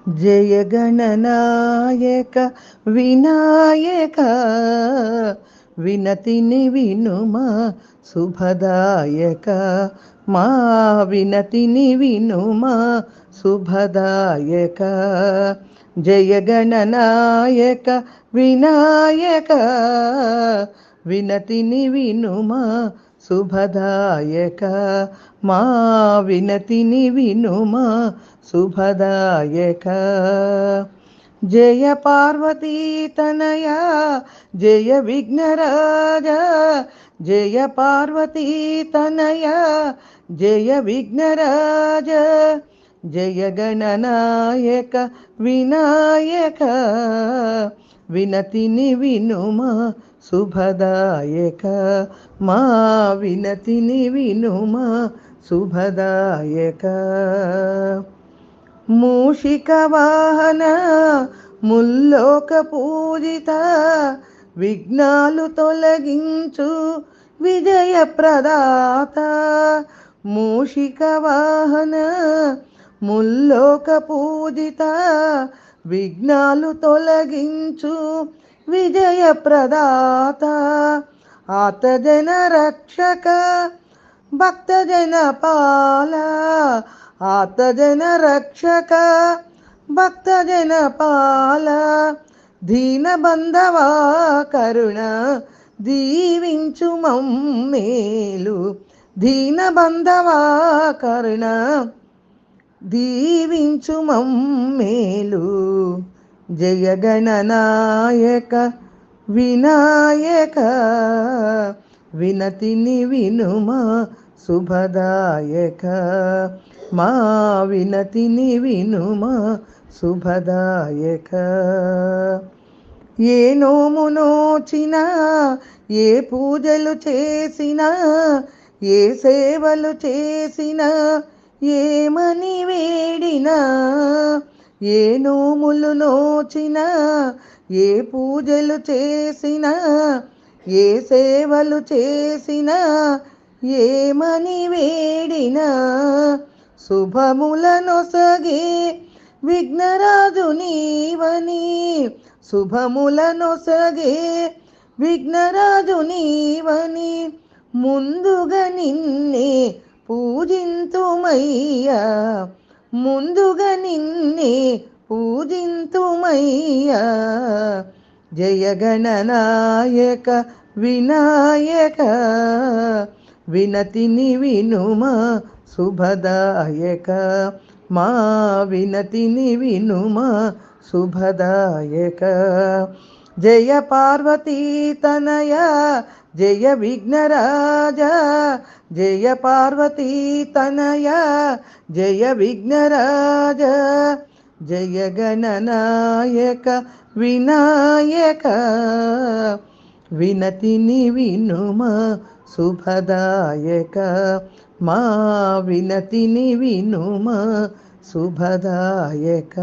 జయ గణనాయక వినాయక వినతిని వినుమా శుభదాయక మా వినతిని వినుమా శుభదాయక జయ గణనాయక వినాయక వినతిని వినుమా శుభదాయక మా వినతిని వినుమా శుభదాయక జయ పార్వతీ తనయ జయ విఘ్నరాజ జయ పార్వతీ తనయ జయ విఘ్నరాజ జయ గణనాయక వినాయక వినతిని వినుమా శుభదాయక మా వినతిని వినుమా శుభదాయక మూషిక వాహన ముల్లోక పూజిత విఘ్నాలు తొలగించు విజయ ప్రదాత మూషిక వాహన ముల్లోక పూజిత విఘ్నాలు తొలగించు విజయ ప్రదాత ఆతజన రక్షక భక్తజన పాల ఆతజన రక్షక భక్తజన పాల దీనబంధవా కరుణ దీవించు మమ్మేలు దీనబంధవా కరుణ దీవించు మమ్మేలు జయ గణనాయక వినాయక వినతిని వినుమా శుభదాయక మా వినతిని వినుమా శుభదాయక ఏ నోము నోచినా ఏ పూజలు చేసినా ఏ సేవలు చేసినా ఏమని వేడినా ఏ నోములు నోచినా ఏ పూజలు చేసినా ఏ సేవలు చేసినా ఏమని వేడినా శుభములనొసగే విఘ్నరాజు నీవని శుభములనొసగే విఘ్నరాజు నీవని ముందుగా నిన్నే పూజింతుమయ్యా ముందుగా నిన్నే పూజింతుమయ్యా జయ గణనాయక వినాయక వినతిని వినుమా శుభదాయక మా వినతిని వినుమా శుభదాయక జయ పార్వతీ తనయ జయ విఘ్నరాజ జయ పార్వతీ తనయ జయ విఘ్నరాజ జయ గణనాయక వినాయక వినతిని వినుమా శుభదాయక మా వినతిని వినుమా శుభదాయక.